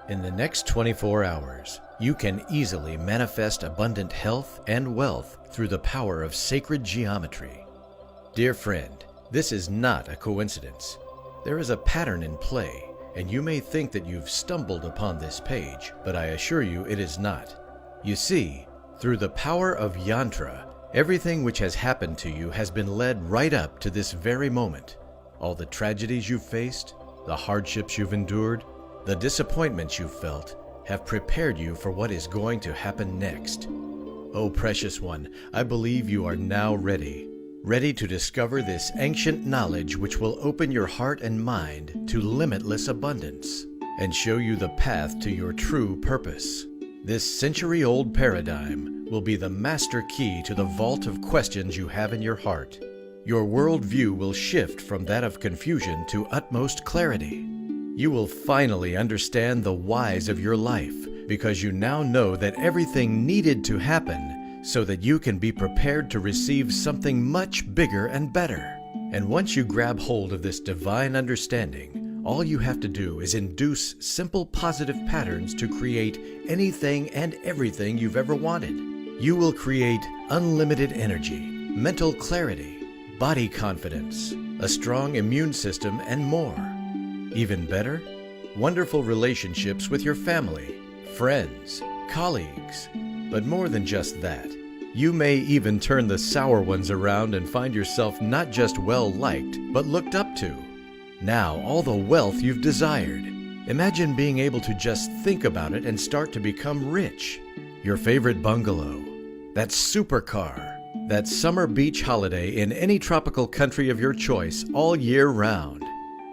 In the next 24 hours, you can easily manifest abundant health and wealth through the power of sacred geometry. Dear friend, this is not a coincidence. There is a pattern in play, and you may think that you've stumbled upon this page, but I assure you it is not. You see, through the power of yantra, everything which has happened to you has been led right up to this very moment. All the tragedies you've faced, the hardships you've endured, the disappointments you've felt, have prepared you for what is going to happen next. Oh, precious one, I believe you are now ready to discover this ancient knowledge which will open your heart and mind to limitless abundance and show you the path to your true purpose. This century-old paradigm will be the master key to the vault of questions you have in your heart. Your worldview will shift from that of confusion to utmost clarity. You will finally understand the whys of your life because you now know that everything needed to happen so that you can be prepared to receive something much bigger and better. And once you grab hold of this divine understanding, all you have to do is induce simple positive patterns to create anything and everything you've ever wanted. You will create unlimited energy, mental clarity, body confidence, a strong immune system, and more. Even better, wonderful relationships with your family, friends, colleagues. But more than just that, you may even turn the sour ones around and find yourself not just well-liked, but looked up to. Now, all the wealth you've desired. Imagine being able to just think about it and start to become rich. Your favorite bungalow, that supercar, that summer beach holiday in any tropical country of your choice all year round.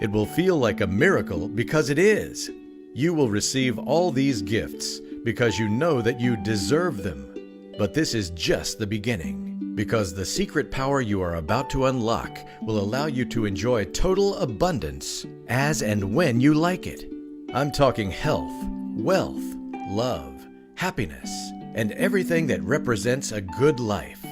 It will feel like a miracle because it is. You will receive all these gifts because you know that you deserve them. But this is just the beginning, because the secret power you are about to unlock will allow you to enjoy total abundance as and when you like it. I'm talking health, wealth, love, happiness, and everything that represents a good life.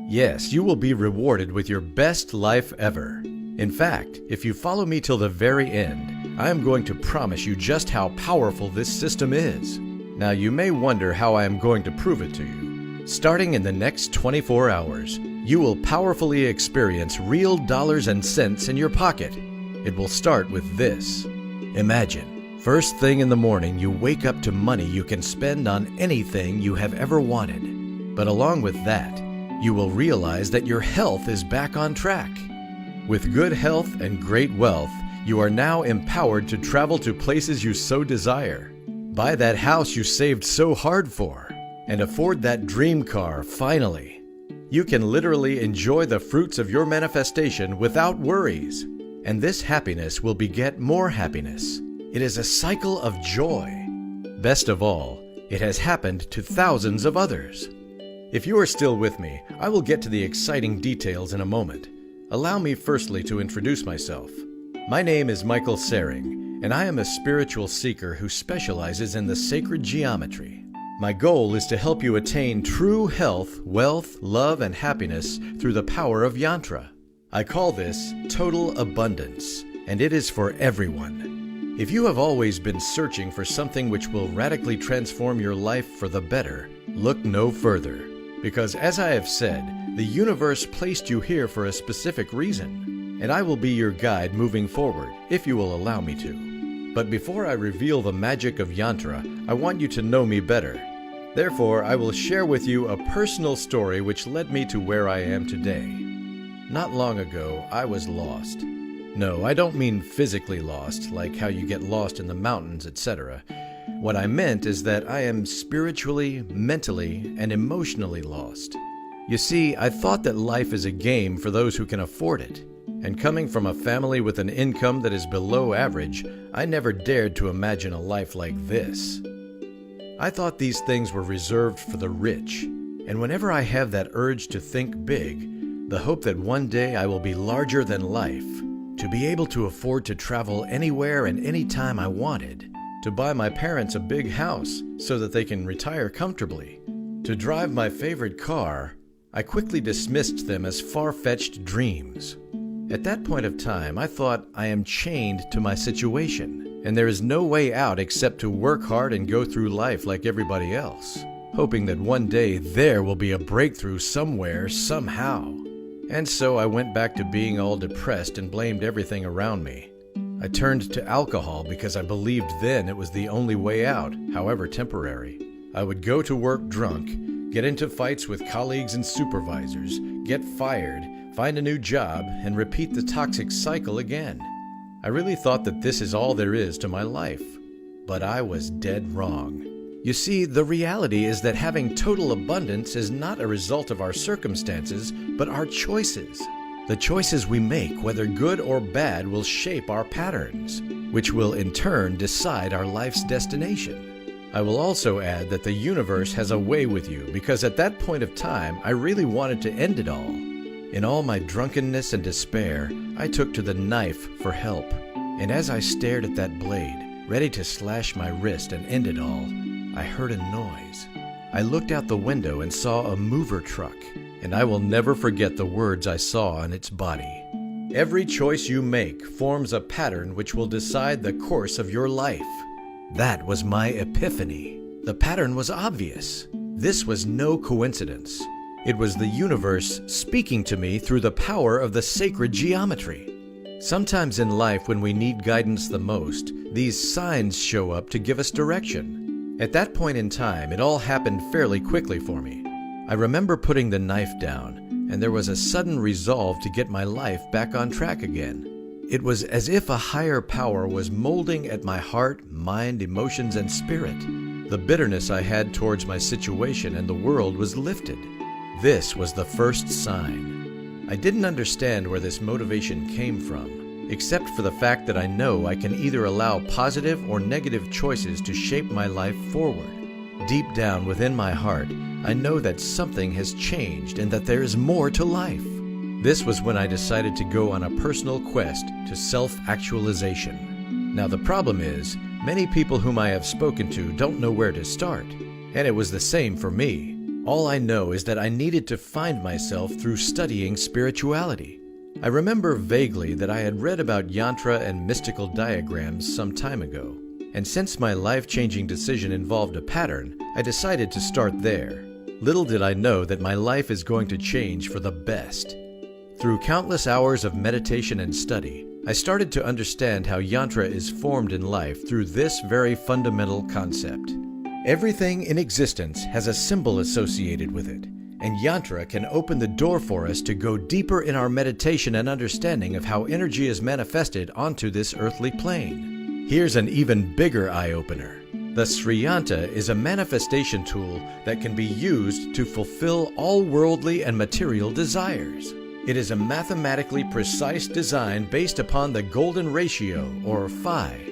Yes, you will be rewarded with your best life ever. In fact, if you follow me till the very end, I am going to promise you just how powerful this system is. Now, you may wonder how I am going to prove it to you. Starting in the next 24 hours, you will powerfully experience real dollars and cents in your pocket. It will start with this. Imagine, first thing in the morning, you wake up to money you can spend on anything you have ever wanted. But along with that, you will realize that your health is back on track. With good health and great wealth, you are now empowered to travel to places you so desire, buy that house you saved so hard for, and afford that dream car finally. You can literally enjoy the fruits of your manifestation without worries, and this happiness will beget more happiness. It is a cycle of joy. Best of all, it has happened to thousands of others. If you are still with me, I will get to the exciting details in a moment. Allow me firstly to introduce myself. My name is Michael Sering, and I am a spiritual seeker who specializes in the sacred geometry. My goal is to help you attain true health, wealth, love, and happiness through the power of yantra. I call this total abundance, and it is for everyone. If you have always been searching for something which will radically transform your life for the better, look no further. Because as I have said, the universe placed you here for a specific reason, and I will be your guide moving forward, if you will allow me to. But before I reveal the magic of yantra, I want you to know me better. Therefore, I will share with you a personal story which led me to where I am today. Not long ago, I was lost. No, I don't mean physically lost, like how you get lost in the mountains, etc. What I meant is that I am spiritually, mentally, and emotionally lost. You see, I thought that life is a game for those who can afford it. And coming from a family with an income that is below average, I never dared to imagine a life like this. I thought these things were reserved for the rich. And whenever I have that urge to think big, the hope that one day I will be larger than life, to be able to afford to travel anywhere and anytime I wanted, to buy my parents a big house so that they can retire comfortably, to drive my favorite car, I quickly dismissed them as far-fetched dreams. At that point of time, I thought I am chained to my situation. and there is no way out except to work hard and go through life like everybody else, hoping that one day there will be a breakthrough somewhere, somehow. And so I went back to being all depressed and blamed everything around me. I turned to alcohol because I believed then it was the only way out, however temporary. I would go to work drunk, get into fights with colleagues and supervisors, get fired, find a new job, and repeat the toxic cycle again. I really thought that this is all there is to my life, but I was dead wrong. You see, the reality is that having total abundance is not a result of our circumstances, but our choices. The choices we make, whether good or bad, will shape our patterns, which will in turn decide our life's destination. I will also add that the universe has a way with you, because at that point of time, I really wanted to end it all. In all my drunkenness and despair, I took to the knife for help. And as I stared at that blade, ready to slash my wrist and end it all, I heard a noise. I looked out the window and saw a mover truck, and I will never forget the words I saw on its body. Every choice you make forms a pattern which will decide the course of your life. That was my epiphany. The pattern was obvious. This was no coincidence. It was the universe speaking to me through the power of the sacred geometry. Sometimes in life, when we need guidance the most, these signs show up to give us direction. At that point in time, it all happened fairly quickly for me. I remember putting the knife down, and there was a sudden resolve to get my life back on track again. It was as if a higher power was molding at my heart, mind, emotions, and spirit. The bitterness I had towards my situation and the world was lifted. This was the first sign. I didn't understand where this motivation came from, except for the fact that I know I can either allow positive or negative choices to shape my life forward. Deep down within my heart, I know that something has changed and that there is more to life. This was when I decided to go on a personal quest to self-actualization. Now the problem is, many people whom I have spoken to don't know where to start, and it was the same for me. All I know is that I needed to find myself through studying spirituality. I remember vaguely that I had read about yantra and mystical diagrams some time ago, and since my life-changing decision involved a pattern, I decided to start there. Little did I know that my life is going to change for the best. Through countless hours of meditation and study, I started to understand how yantra is formed in life through this very fundamental concept. Everything in existence has a symbol associated with it, and yantra can open the door for us to go deeper in our meditation and understanding of how energy is manifested onto this earthly plane. Here's an even bigger eye-opener. The Sriyanta is a manifestation tool that can be used to fulfill all worldly and material desires. It is a mathematically precise design based upon the golden ratio, or phi.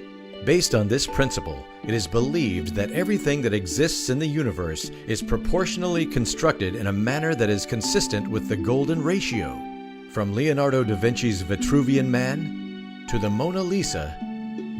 Based on this principle, it is believed that everything that exists in the universe is proportionally constructed in a manner that is consistent with the golden ratio. From Leonardo da Vinci's Vitruvian Man to the Mona Lisa,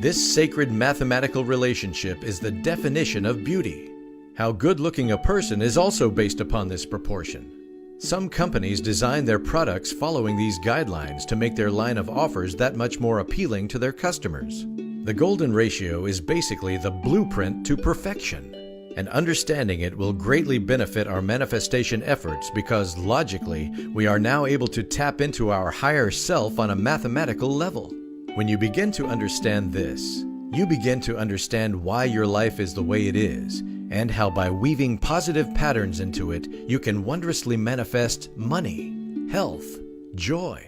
this sacred mathematical relationship is the definition of beauty. How good-looking a person is also based upon this proportion. Some companies design their products following these guidelines to make their line of offers that much more appealing to their customers. The golden ratio is basically the blueprint to perfection, and understanding it will greatly benefit our manifestation efforts because, logically, we are now able to tap into our higher self on a mathematical level. When you begin to understand this, you begin to understand why your life is the way it is, and how by weaving positive patterns into it, you can wondrously manifest money, health, joy.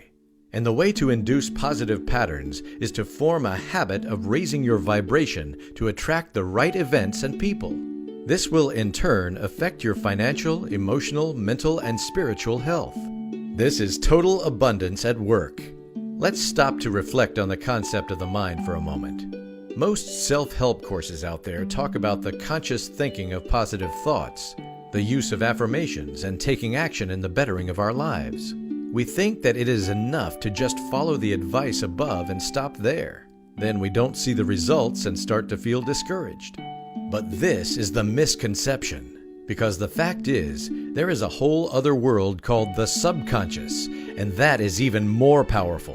And the way to induce positive patterns is to form a habit of raising your vibration to attract the right events and people. This will in turn affect your financial, emotional, mental, and spiritual health. This is total abundance at work. Let's stop to reflect on the concept of the mind for a moment. Most self-help courses out there talk about the conscious thinking of positive thoughts, the use of affirmations, and taking action in the bettering of our lives. We think that it is enough to just follow the advice above and stop there. Then we don't see the results and start to feel discouraged. But this is the misconception, because the fact is, there is a whole other world called the subconscious, and that is even more powerful.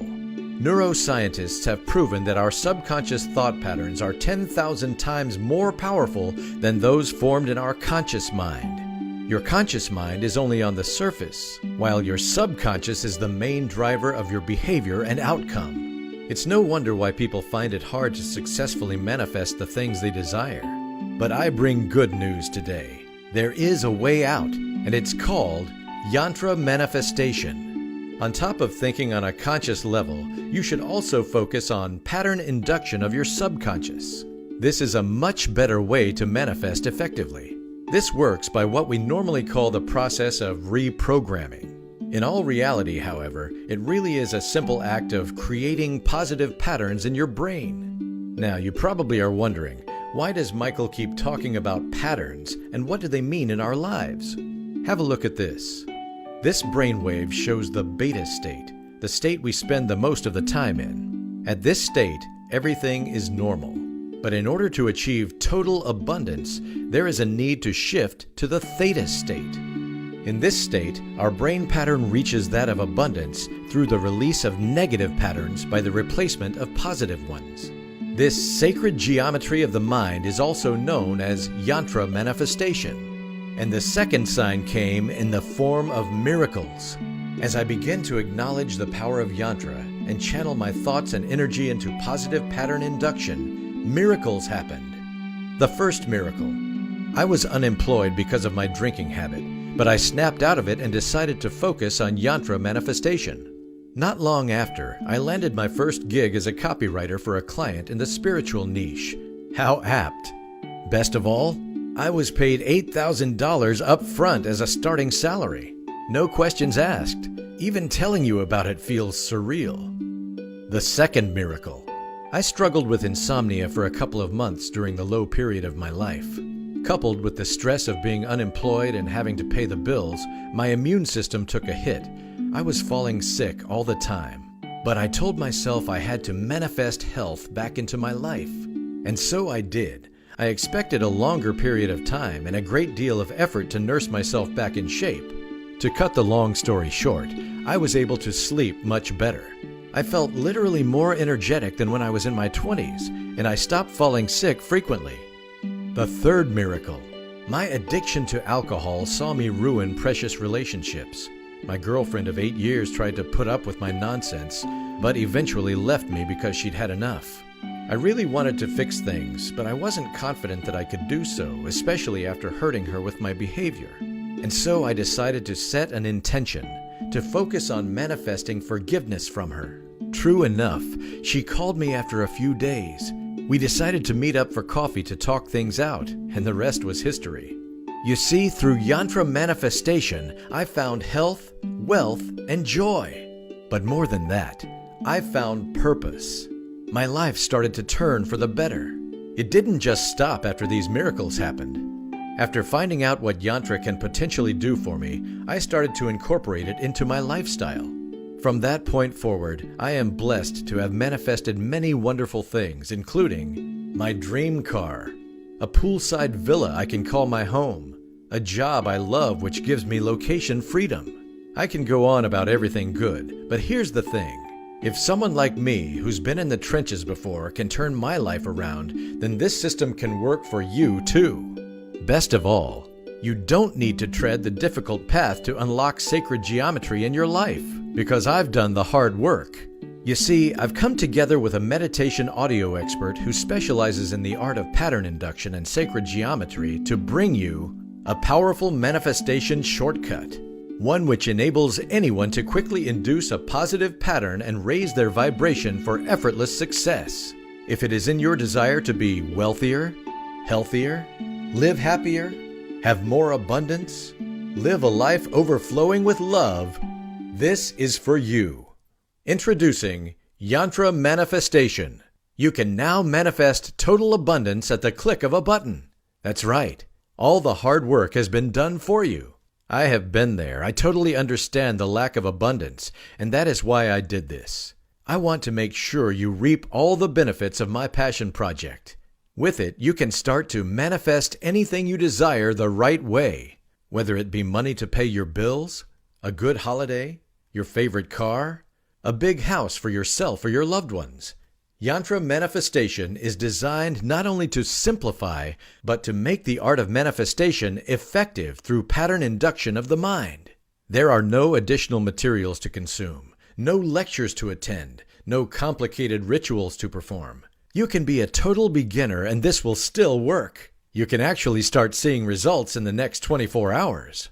Neuroscientists have proven that our subconscious thought patterns are 10,000 times more powerful than those formed in our conscious mind. Your conscious mind is only on the surface, while your subconscious is the main driver of your behavior and outcome. It's no wonder why people find it hard to successfully manifest the things they desire. But I bring good news today. There is a way out, and it's called Yantra manifestation. On top of thinking on a conscious level, you should also focus on pattern induction of your subconscious. This is a much better way to manifest effectively. This works by what we normally call the process of reprogramming. In all reality, however, it really is a simple act of creating positive patterns in your brain. Now, you probably are wondering, why does Michael keep talking about patterns, and what do they mean in our lives? Have a look at this. This brainwave shows the beta state, the state we spend the most of the time in. At this state, everything is normal. But in order to achieve total abundance, there is a need to shift to the theta state. In this state, our brain pattern reaches that of abundance through the release of negative patterns by the replacement of positive ones. This sacred geometry of the mind is also known as Yantra manifestation. And the second sign came in the form of miracles. As I began to acknowledge the power of Yantra and channel my thoughts and energy into positive pattern induction, miracles happened. The first miracle. I was unemployed because of my drinking habit, but I snapped out of it and decided to focus on Yantra manifestation. Not long after, I landed my first gig as a copywriter for a client in the spiritual niche. How apt! Best of all, I was paid $8,000 up front as a starting salary. No questions asked. Even telling you about it feels surreal. The second miracle. I struggled with insomnia for a couple of months during the low period of my life. Coupled with the stress of being unemployed and having to pay the bills, my immune system took a hit. I was falling sick all the time. But I told myself I had to manifest health back into my life. And so I did. I expected a longer period of time and a great deal of effort to nurse myself back in shape. To cut the long story short, I was able to sleep much better. I felt literally more energetic than when I was in my 20s, and I stopped falling sick frequently. The third miracle. My addiction to alcohol saw me ruin precious relationships. My girlfriend of 8 years tried to put up with my nonsense, but eventually left me because she'd had enough. I really wanted to fix things, but I wasn't confident that I could do so, especially after hurting her with my behavior. And so I decided to set an intention to focus on manifesting forgiveness from her. True enough, she called me after a few days. We decided to meet up for coffee to talk things out, and the rest was history. You see, through Yantra manifestation, I found health, wealth, and joy. But more than that, I found purpose. My life started to turn for the better. It didn't just stop after these miracles happened. After finding out what Yantra can potentially do for me, I started to incorporate it into my lifestyle. From that point forward, I am blessed to have manifested many wonderful things, including my dream car, a poolside villa I can call my home, a job I love which gives me location freedom. I can go on about everything good, but here's the thing. If someone like me, who's been in the trenches before, can turn my life around, then this system can work for you too. Best of all, you don't need to tread the difficult path to unlock sacred geometry in your life, because I've done the hard work. You see, I've come together with a meditation audio expert who specializes in the art of pattern induction and sacred geometry to bring you a powerful manifestation shortcut. One which enables anyone to quickly induce a positive pattern and raise their vibration for effortless success. If it is in your desire to be wealthier, healthier, live happier, have more abundance, live a life overflowing with love, this is for you. Introducing Yantra Manifestation. You can now manifest total abundance at the click of a button. That's right. All the hard work has been done for you. I have been there. I totally understand the lack of abundance, and that is why I did this. I want to make sure you reap all the benefits of my passion project. With it, you can start to manifest anything you desire the right way, whether it be money to pay your bills, a good holiday, your favorite car, a big house for yourself or your loved ones. Yantra manifestation is designed not only to simplify, but to make the art of manifestation effective through pattern induction of the mind. There are no additional materials to consume, no lectures to attend, no complicated rituals to perform. You can be a total beginner and this will still work. You can actually start seeing results in the next 24 hours.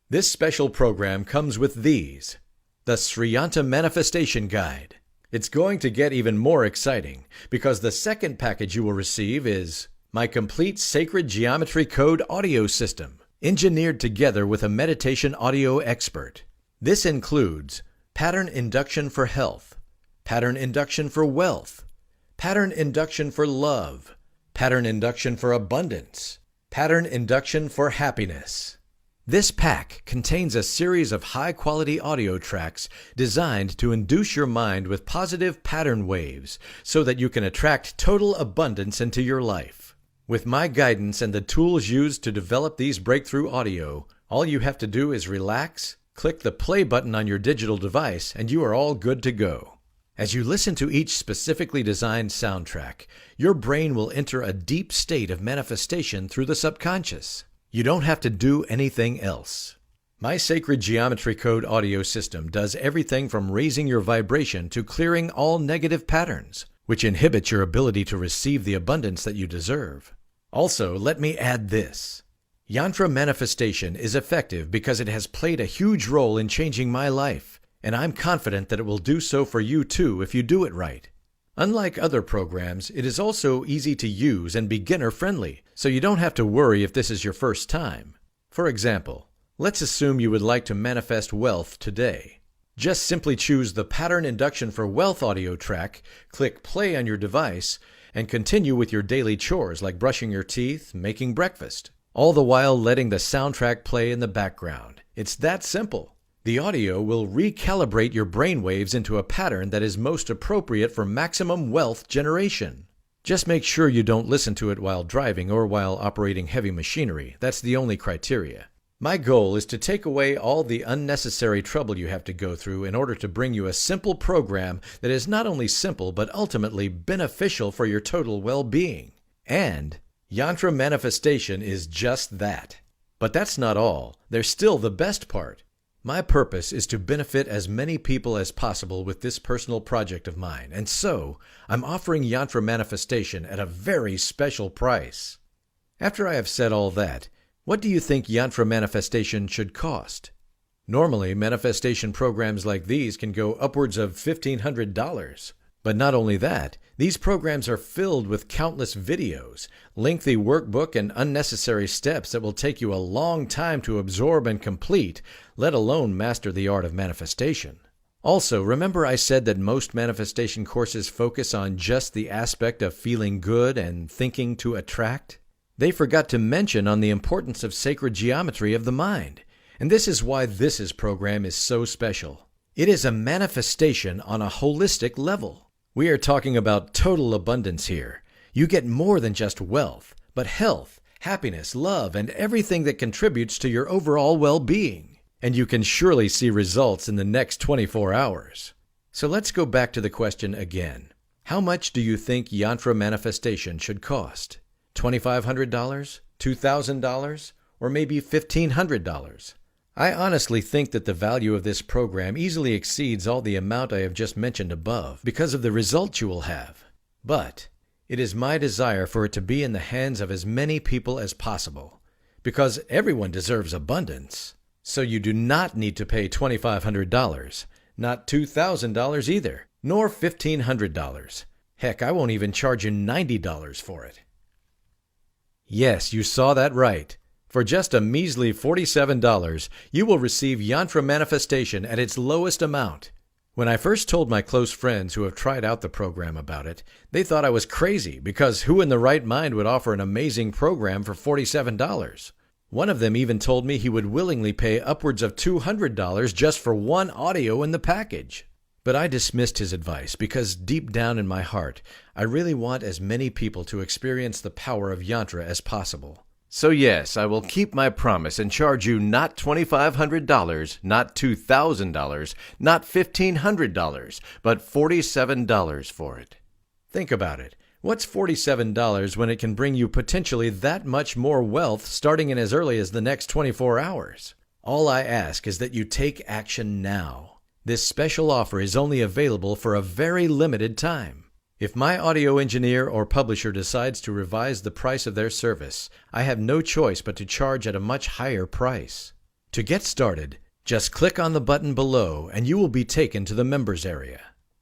This special program comes with these: the Sriyanta Manifestation Guide. It's going to get even more exciting because the second package you will receive is my complete Sacred Geometry Code audio system, engineered together with a meditation audio expert. This includes pattern induction for health, pattern induction for wealth, pattern induction for love, pattern induction for abundance, pattern induction for happiness. This pack contains a series of high-quality audio tracks designed to induce your mind with positive pattern waves so that you can attract total abundance into your life. With my guidance and the tools used to develop these breakthrough audio, all you have to do is relax, click the play button on your digital device, and you are all good to go. As you listen to each specifically designed soundtrack, your brain will enter a deep state of manifestation through the subconscious. You don't have to do anything else. My Sacred Geometry Code audio system does everything from raising your vibration to clearing all negative patterns, which inhibit your ability to receive the abundance that you deserve. Also, let me add this. Yantra manifestation is effective because it has played a huge role in changing my life, and I'm confident that it will do so for you too if you do it right. Unlike other programs, it is also easy to use and beginner-friendly, so you don't have to worry if this is your first time. For example, let's assume you would like to manifest wealth today. Just simply choose the Pattern Induction for Wealth audio track, click play on your device, and continue with your daily chores like brushing your teeth, making breakfast, all the while letting the soundtrack play in the background. It's that simple. The audio will recalibrate your brainwaves into a pattern that is most appropriate for maximum wealth generation. Just make sure you don't listen to it while driving or while operating heavy machinery. That's the only criteria. My goal is to take away all the unnecessary trouble you have to go through in order to bring you a simple program that is not only simple but ultimately beneficial for your total well-being. And Yantra manifestation is just that. But that's not all. There's still the best part. My purpose is to benefit as many people as possible with this personal project of mine, and so I'm offering Yantra Manifestation at a very special price. After I have said all that, what do you think Yantra Manifestation should cost? Normally, manifestation programs like these can go upwards of $1,500. But not only that, these programs are filled with countless videos, lengthy workbook, and unnecessary steps that will take you a long time to absorb and complete, let alone master the art of manifestation. Also, remember I said that most manifestation courses focus on just the aspect of feeling good and thinking to attract? They forgot to mention on the importance of sacred geometry of the mind, and this is why this program is so special. It is a manifestation on a holistic level. We are talking about total abundance here. You get more than just wealth, but health, happiness, love, and everything that contributes to your overall well-being. And you can surely see results in the next 24 hours. So let's go back to the question again. How much do you think Yantra Manifestation should cost? $2,500? $2,000? Or maybe $1,500? I honestly think that the value of this program easily exceeds all the amount I have just mentioned above because of the results you will have. But it is my desire for it to be in the hands of as many people as possible, because everyone deserves abundance. So you do not need to pay $2,500, not $2,000 either, nor $1,500. Heck, I won't even charge you $90 for it. Yes, you saw that right. For just a measly $47, you will receive Yantra Manifestation at its lowest amount. When I first told my close friends who have tried out the program about it, they thought I was crazy because who in the right mind would offer an amazing program for $47? One of them even told me he would willingly pay upwards of $200 just for one audio in the package. But I dismissed his advice because deep down in my heart, I really want as many people to experience the power of Yantra as possible. So yes, I will keep my promise and charge you not $2,500, not $2,000, not $1,500, but $47 for it. Think about it. What's $47 when it can bring you potentially that much more wealth starting in as early as the next 24 hours? All I ask is that you take action now. This special offer is only available for a very limited time. If my audio engineer or publisher decides to revise the price of their service, I have no choice but to charge at a much higher price. To get started, just click on the button below and you will be taken to the members area.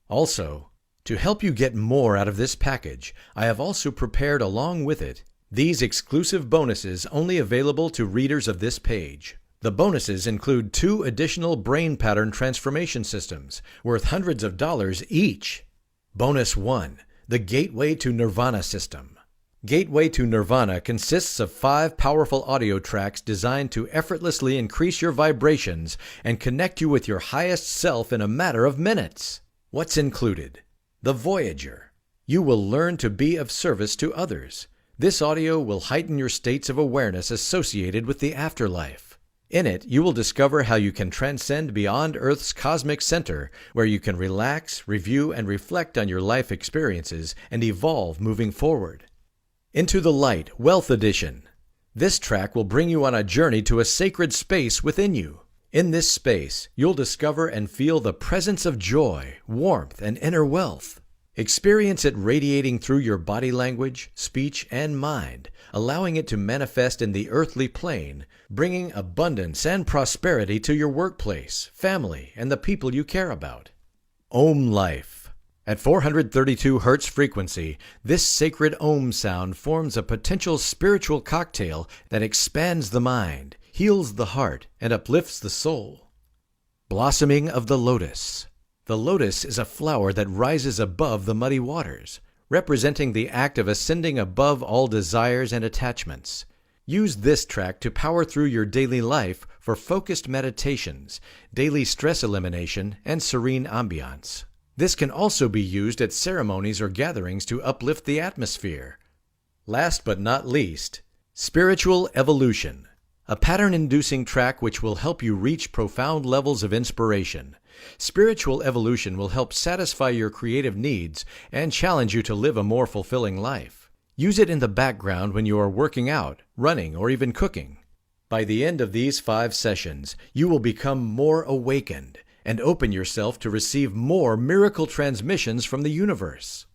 Also, to help you get more out of this package, I have also prepared along with it these exclusive bonuses only available to readers of this page. The bonuses include 2 additional brain pattern transformation systems worth hundreds of dollars each. Bonus 1, the Gateway to Nirvana system. Gateway to Nirvana consists of 5 powerful audio tracks designed to effortlessly increase your vibrations and connect you with your highest self in a matter of minutes. What's included? The Voyager. You will learn to be of service to others. This audio will heighten your states of awareness associated with the afterlife. In it, you will discover how you can transcend beyond Earth's cosmic center, where you can relax, review, and reflect on your life experiences and evolve moving forward. Into the Light, Wealth Edition. This track will bring you on a journey to a sacred space within you. In this space, you'll discover and feel the presence of joy, warmth, and inner wealth. Experience it radiating through your body language, speech, and mind, allowing it to manifest in the earthly plane, bringing abundance and prosperity to your workplace, family, and the people you care about. Om Life. At 432 Hz frequency, this sacred Om sound forms a potential spiritual cocktail that expands the mind, heals the heart, and uplifts the soul. Blossoming of the Lotus. The lotus is a flower that rises above the muddy waters, representing the act of ascending above all desires and attachments. Use this track to power through your daily life for focused meditations, daily stress elimination, and serene ambiance. This can also be used at ceremonies or gatherings to uplift the atmosphere. Last but not least, Spiritual Evolution, a pattern-inducing track which will help you reach profound levels of inspiration. Spiritual evolution will help satisfy your creative needs and challenge you to live a more fulfilling life. Use it in the background when you are working out, running, or even cooking. By the end of these 5 sessions, you will become more awakened and open yourself to receive more miracle transmissions from the universe.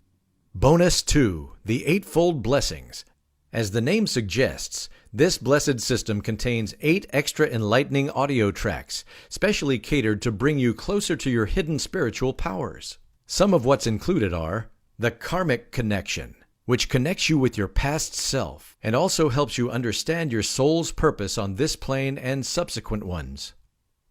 Bonus 2, the Eightfold Blessings. As the name suggests, this blessed system contains 8 extra enlightening audio tracks, specially catered to bring you closer to your hidden spiritual powers. Some of what's included are the Karmic Connection, which connects you with your past self and also helps you understand your soul's purpose on this plane and subsequent ones.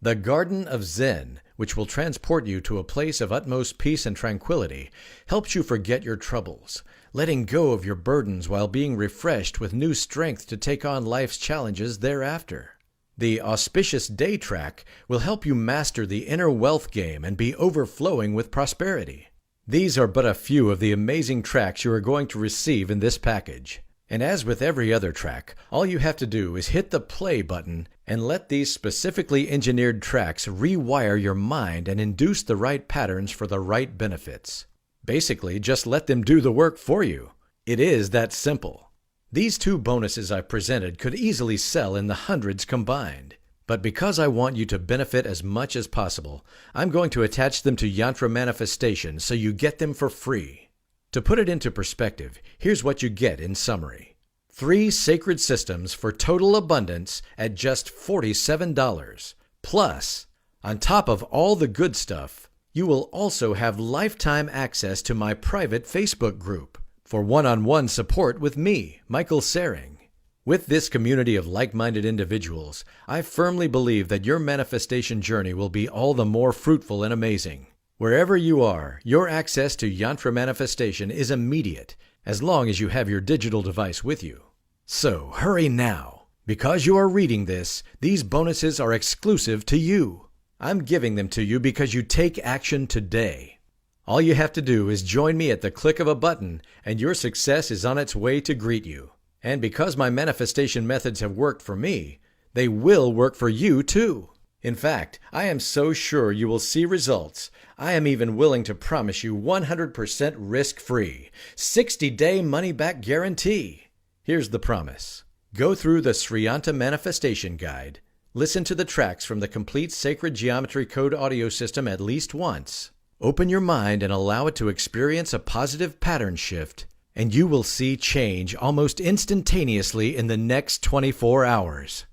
The Garden of Zen, which will transport you to a place of utmost peace and tranquility, helps you forget your troubles, letting go of your burdens while being refreshed with new strength to take on life's challenges thereafter. The Auspicious Day track will help you master the inner wealth game and be overflowing with prosperity. These are but a few of the amazing tracks you are going to receive in this package. And as with every other track, all you have to do is hit the play button and let these specifically engineered tracks rewire your mind and induce the right patterns for the right benefits. Basically, just let them do the work for you. It is that simple. These 2 bonuses I presented could easily sell in the hundreds combined. But because I want you to benefit as much as possible, I'm going to attach them to Yantra Manifestation so you get them for free. To put it into perspective, here's what you get in summary. 3 sacred systems for total abundance at just $47. Plus, on top of all the good stuff, you will also have lifetime access to my private Facebook group for one-on-one support with me, Michael Sering. With this community of like-minded individuals, I firmly believe that your manifestation journey will be all the more fruitful and amazing. Wherever you are, your access to Yantra Manifestation is immediate, as long as you have your digital device with you. So hurry now. Because you are reading this, these bonuses are exclusive to you. I'm giving them to you because you take action today. All you have to do is join me at the click of a button, and your success is on its way to greet you. And because my manifestation methods have worked for me, they will work for you too. In fact, I am so sure you will see results, I am even willing to promise you 100% risk-free, 60-day money-back guarantee. Here's the promise. Go through the Sri Yanta Manifestation Guide, listen to the tracks from the complete Sacred Geometry Code audio system at least once, open your mind and allow it to experience a positive pattern shift, and you will see change almost instantaneously in the next 24 hours.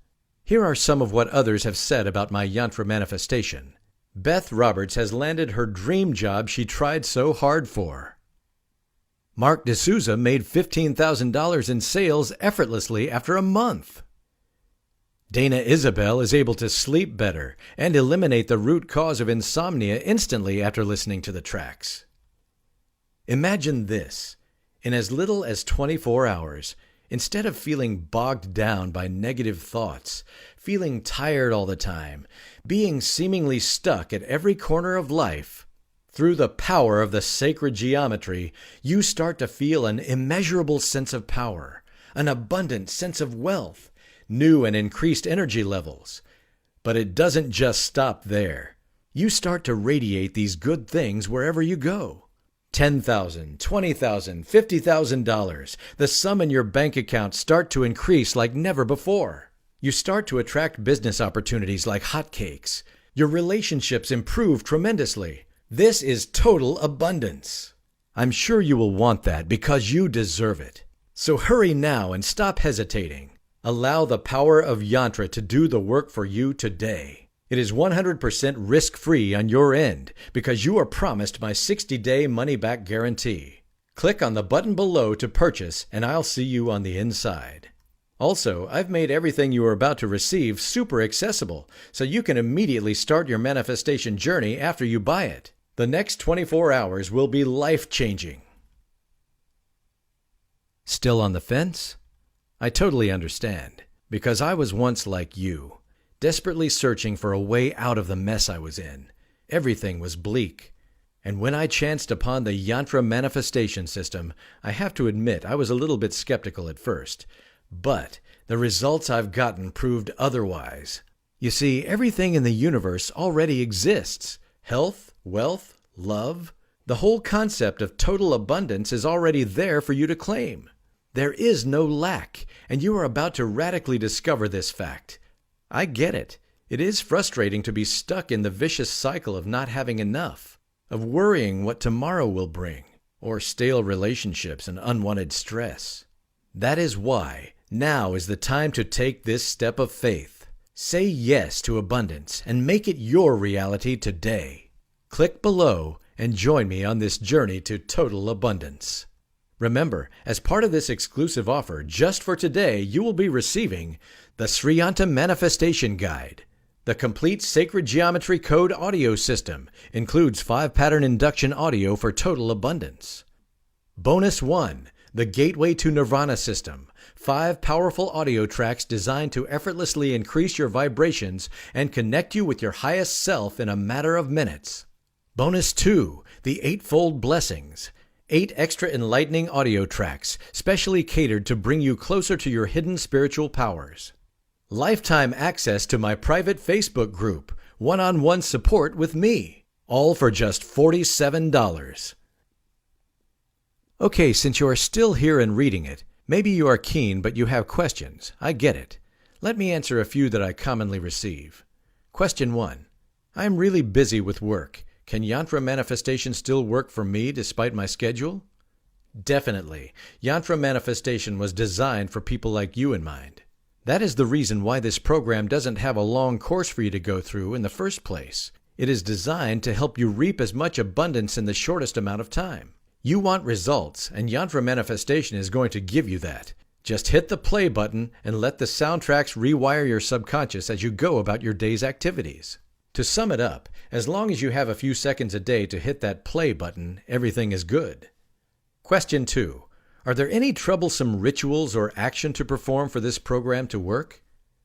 Here are some of what others have said about my yantra manifestation. Beth Roberts has landed her dream job she tried so hard for. Mark D'Souza made $15,000 in sales effortlessly after a month. Dana Isabel is able to sleep better and eliminate the root cause of insomnia instantly after listening to the tracks. Imagine this. In as little as 24 hours, instead of feeling bogged down by negative thoughts, feeling tired all the time, being seemingly stuck at every corner of life, through the power of the sacred geometry, you start to feel an immeasurable sense of power, an abundant sense of wealth, new and increased energy levels. But it doesn't just stop there. You start to radiate these good things wherever you go. $10,000, $20,000, $50,000. The sum in your bank account start to increase like never before. You start to attract business opportunities like hotcakes. Your relationships improve tremendously. This is total abundance. I'm sure you will want that because you deserve it. So hurry now and stop hesitating. Allow the power of yantra to do the work for you today. It is 100% risk-free on your end because you are promised my 60-day money-back guarantee. Click on the button below to purchase and I'll see you on the inside. Also, I've made everything you are about to receive super accessible so you can immediately start your manifestation journey after you buy it. The next 24 hours will be life-changing. Still on the fence? I totally understand because I was once like you. Desperately searching for a way out of the mess I was in. Everything was bleak. And when I chanced upon the yantra manifestation system, I have to admit I was a little bit skeptical at first. But the results I've gotten proved otherwise. You see, everything in the universe already exists. Health, wealth, love. The whole concept of total abundance is already there for you to claim. There is no lack, and you are about to radically discover this fact. I get it. It is frustrating to be stuck in the vicious cycle of not having enough, of worrying what tomorrow will bring, or stale relationships and unwanted stress. That is why now is the time to take this step of faith. Say yes to abundance and make it your reality today. Click below and join me on this journey to total abundance. Remember, as part of this exclusive offer, just for today, you will be receiving the Sri Yanta Manifestation Guide. The complete Sacred Geometry Code audio system includes 5-pattern induction audio for total abundance. Bonus 1, the Gateway to Nirvana system. 5 powerful audio tracks designed to effortlessly increase your vibrations and connect you with your highest self in a matter of minutes. Bonus 2, the Eightfold Blessings. 8 extra enlightening audio tracks, specially catered to bring you closer to your hidden spiritual powers. Lifetime access to my private Facebook group, one-on-one support with me, all for just $47. Okay, since you are still here and reading it, maybe you are keen but you have questions. I get it. Let me answer a few that I commonly receive. Question 1. I am really busy with work. Can yantra manifestation still work for me despite my schedule? Definitely. Yantra manifestation was designed for people like you in mind. That is the reason why this program doesn't have a long course for you to go through in the first place. It is designed to help you reap as much abundance in the shortest amount of time. You want results, and yantra manifestation is going to give you that. Just hit the play button and let the soundtracks rewire your subconscious as you go about your day's activities. To sum it up, as long as you have a few seconds a day to hit that play button, everything is good. Question 2. Are there any troublesome rituals or action to perform for this program to work?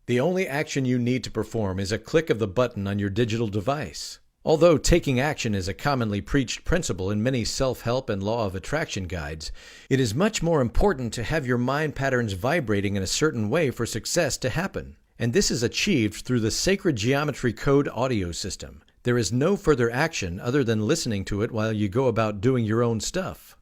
The only action you need to perform is a click of the button on your digital device. Although taking action is a commonly preached principle in many self-help and law of attraction guides, it is much more important to have your mind patterns vibrating in a certain way for success to happen. And this is achieved through the Sacred Geometry Code audio system. There is no further action other than listening to it while you go about doing your own stuff.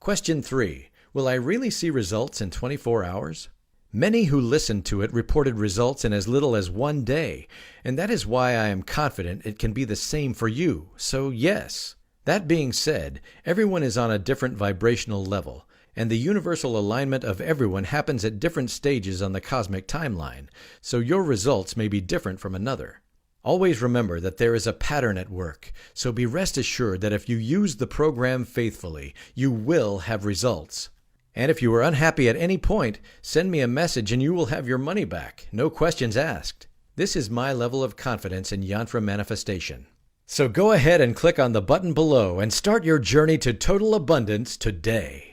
Question 3. Will I really see results in 24 hours? Many who listened to it reported results in as little as 1 day, and that is why I am confident it can be the same for you, so yes. That being said, everyone is on a different vibrational level, and the universal alignment of everyone happens at different stages on the cosmic timeline, so your results may be different from another. Always remember that there is a pattern at work, so be rest assured that if you use the program faithfully, you will have results. And if you are unhappy at any point, send me a message and you will have your money back. No questions asked. This is my level of confidence in yantra manifestation. So go ahead and click on the button below and start your journey to total abundance today.